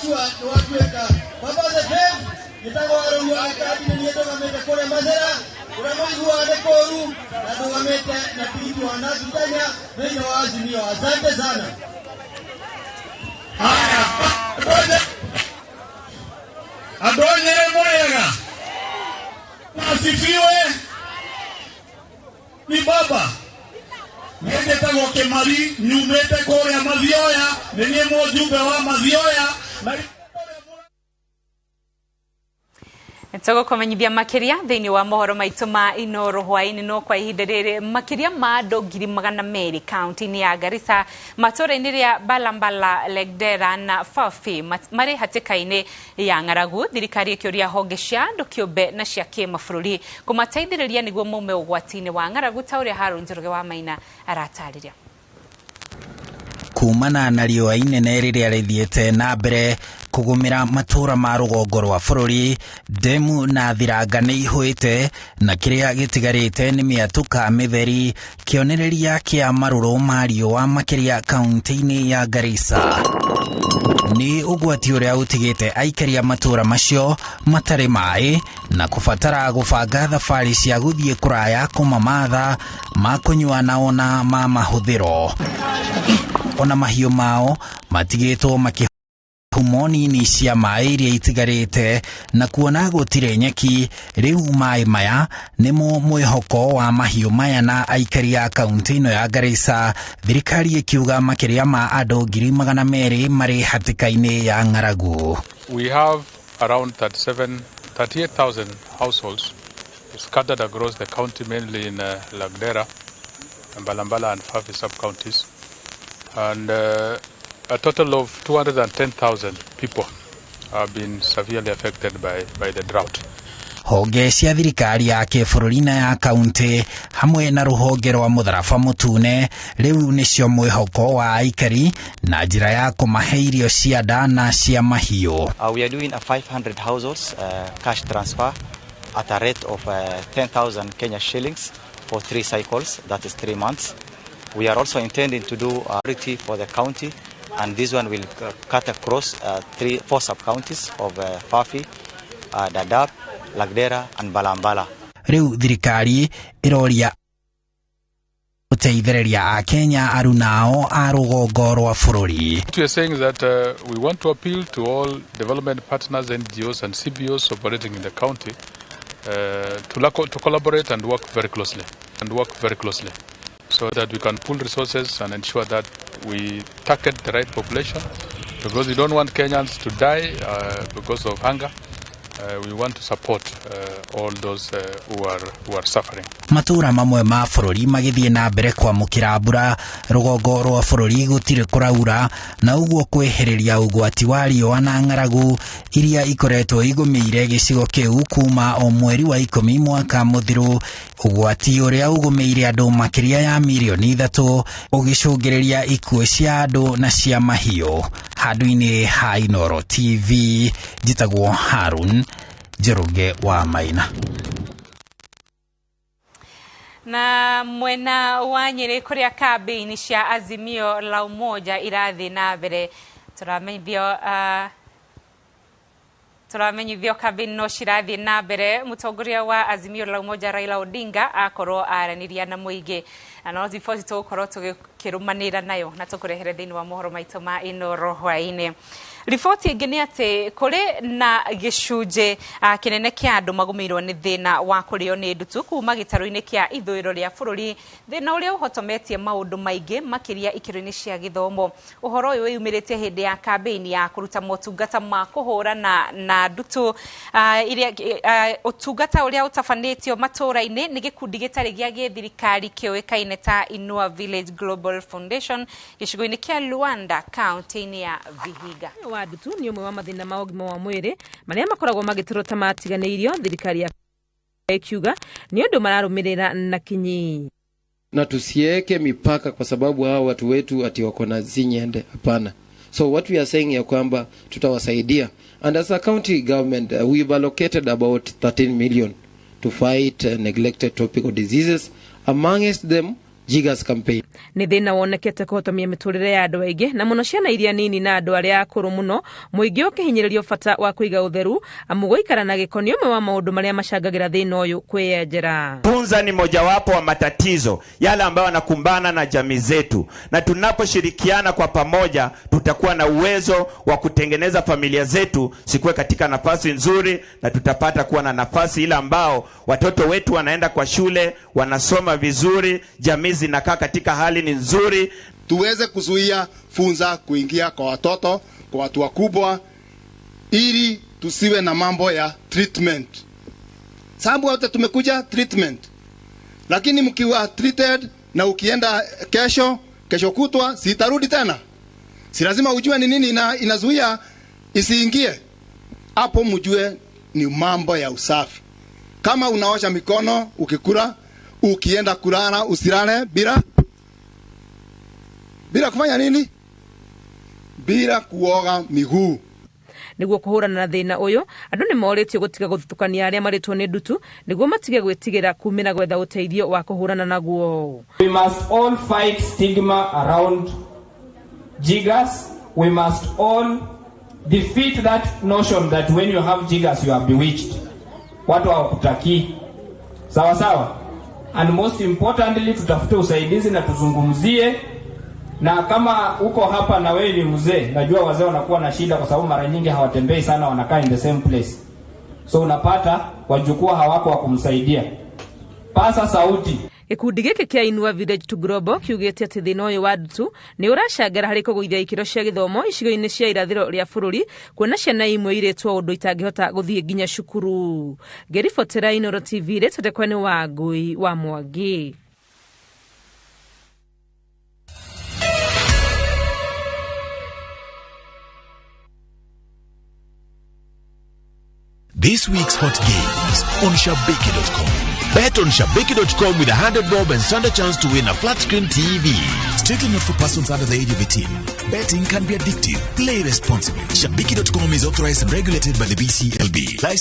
chua no watueka baba the game nitagwaro yo akati ni yeto kamete kore mazera unamoigua nekoru na tugamete na timu wanazitanya ndio Azimio. Asante sana. Haya Adonye Moyega asifiwe ni baba nende tago kemari nyumete kore ya mazioya nenye mojumbe wa mazioya na Ntogo kumenyithia makiria thiini wa mohoro maitu ma Inooro hwaini no kwa ihinda riri makiria ma andu 200,000 kaunti-ini ya Garissa matura-ini ria Balambala, Legdera na Fafi mari hatikaini ya ng'aragu. Thirikari ikiuria honge cia andu kiumbe na cia kimabũrũri kumateithĩrĩria niguo mume ugwati-ini wa ng'aragu ta uria Harun Njoroge wa Maina aratariria. Kumana na riũa inene rĩrĩa rĩthiĩte na mbere kugumira matura ma rũgongo rwa bũrũri, demu na thiranga nĩ ihũĩte na kĩrĩa gĩtigarĩte nĩ mĩatuka mĩtheri, kĩonereria kĩa marũrũ ma riũa makĩria kaunti-inĩ ya Garissa. Ni ũgwati ũrĩa ũtigĩte aikaria matura macio matarĩ maĩ na kubatara gũbanga thabarĩ cia gũthiĩ kũraya kũmamatha ma kũnyua na ona ma mahũthĩro. Ona mahiũ mao matigĩtwo makihumo nini cia maĩ iria itigarĩte na kuona gũtirĩ nyeki, rĩu maĩ maya nĩmo mwĩhoko wa mahiũ maya na aikari a kaunti ĩno ya Garissa. Thirikari ikiuga makĩria ma andũ 200,000 marĩ hatĩka-inĩ ya ng'aragu. We have around 38,000 households scattered across the county, mainly in Lagdera, Balambala and Fafi sub-counties. And a total of 210,000 people have been severely affected by the drought. Honge cia thirikari ya kĩbũrũri na ya kaunti hamwe na rũhonge rwa mũtharaba mũtune rĩu nĩcio mwĩhoko wa aikari na njĩra ya kũmahe irio cia nda na cia mahiũ. We are doing a 500 households cash transfer at a rate of 10,000 Kenya shillings for 3 cycles, that is 3 months. We are also intending to do a priority for the county, and this one will cut across 4 sub-counties of Fafi, Dadaab, Lagdera and Balambala. Riu thirikari iroria guteithĩrĩria a Kenya arunao a rũgongo rwa bũrũri. What we are saying is that we want to appeal to all development partners, NGOs and CBOs operating in the county to collaborate and work very closely so that we can pool resources and ensure that we target the right population, because we don't want Kenyans to die because of hunger. We want to support all those who are suffering. Matura mamwe ma bũrũri magĩthiĩ na mbere kwamũkĩra mbura, rũgongo rwa bũrũri gũtirĩ kũraura na ũguo kwĩhĩrĩria ũgwati wa riũa na ng'aragu iria ikoretwo igũmĩire gĩcigo kĩu kuma o mweri wa 10 mwaka mũthiru, ũgwati ũrĩa ũgũmĩire andũ makĩria ya milioni 3 ũgĩcũngĩrĩria ikuũ cia andũ na cia mahiũ. Handũ-inĩ ha Inooro TV, njĩtagwo Harun Njoroge wa Maina. Na mwena wa Nyeri kuria kambĩini cia Azimio la Umoja irathi na mbere turamenyithio kambĩini no cirathi na mbere. Mũtongoria wa Azimio la Umoja Raila Odinga akorwo araniria na mũingĩ na no riboti tũkorwo tũkĩrũmanĩra nayo na tũkũrehere thĩinĩ wa mohoro maitũ ma Inooro hwaĩ-inĩ. Riboti ingĩ nĩ atĩ kũrĩ na gĩcunjĩ kĩnene kĩa andũ magũmĩirwo nĩ thĩna wa kũrĩo nĩ ndutu kuma gĩtarũ-inĩ kĩa ithũĩro rĩa bũrũri, thĩna ũrĩa ũhotometie maũndũ maingĩ makĩria ikĩro-inĩ cia gĩthomo. Ũhoro ũyũ wĩyumĩrĩtie hĩndĩ ya kambĩini ya kũruta motungata ma kũhũrana na ndutu ũtungata ũrĩa ũtabanĩtio matũũra-inĩ nĩ gĩkundi gĩtarĩ gĩa gĩthirikari kĩũĩkaine ta Inua Village Global Foundation gĩcigo-inĩ kĩa Luanda, kaunti-inĩ ya Vihiga. Wa ndutu nĩ ũmwe wa mathĩna ma ũgima wa mwĩrĩ marĩa makoragwo magĩtũrwo ta matiganĩirio, thirikari ya ikiuga nĩ ũndũ mararũmĩrĩra na kinyi. Na tusiweke mipaka kwa sababu hao watu wetu ati wako na zinyende, hapana. So what we are saying ya kwamba tutawasaidia, and as a county government we've allocated about 13 million to fight neglected tropical diseases, amongst them Jigas campaign. Nĩ thĩna wonekete kũhotomia mĩtũrĩre ya andũ aingĩ na mũno ciana iria nini na andũ arĩa akũrũ mũno, mũingĩ ũkĩhinyĩrĩrio bata wa kũiga ũtheru, amu gũikara na gĩko nĩ ũmwe wa maũndũ marĩa macangagĩra thĩna ũyũ kwĩyenjera. Tunza ni mojawapo wa matatizo yale ambayo wanakumbana na jamii zetu, na tunaposhirikiana kwa pamoja tutakuwa na uwezo wa kutengeneza familia zetu sikuwe katika nafasi nzuri, na tutapata kuwa na nafasi ile ambao watoto wetu wanaenda kwa shule, wanasoma vizuri, jamii zinakaa katika hali ni nzuri. Tuweze kuzuia funza kuingia kwa watoto, kwa watu wakubwa, ili tusiwe na mambo ya treatment. Sababu wote tumekuja treatment. Lakini mkiwa treated na ukienda kesho kutwa sitarudi tena. Si lazima ujue ni nini inazuia isiingie. Hapo mjue ni mambo ya usafi. Kama unaosha mikono ukikula, ukienda kulala usilale bila kufanya nini? Bila kuoga miguu. Niguo kuhurana na thina uyu, andu ni moritio gutiga guthukania aria maritwo ni ndutu niguo matige gwitigira kumira gwetha uteithio wa kuhurana naguo. We must all fight stigma around jiggers. We must all defeat that notion that when you have jiggers you are bewitched. Watu hawakutaki. Sawa sawa. And most importantly, tutafute usaidizi na tuzungumzie. Na kama uko hapa na wewe ni mzee, najua wazee wanakuwa na shida kwa sababu mara nyingi hawatembei sana, wanakaa in the same place. So unapata wajukuu hawako wa kumsaidia. Pasa sauti. Gikundi giki kia Inua Village to Global kiugite ati thina uyu wa ndutu ni uracangara hari kuguithia ikiro cia githomo icigo-ini cia irathiro ria bururi, kuona ciana imwe iretwo undu itangihota guthie nginya cukuru. Gerifotera Inooro TV retete kwene wa Ngui wa Mwangi. This week's hot games on Shabiki.com. Bet on Shabiki.com with 100 bob and stand a chance to win a flat screen TV. Strictly not for persons under the age of 18. Betting can be addictive. Play responsibly. Shabiki.com is authorized and regulated by the BCLB. License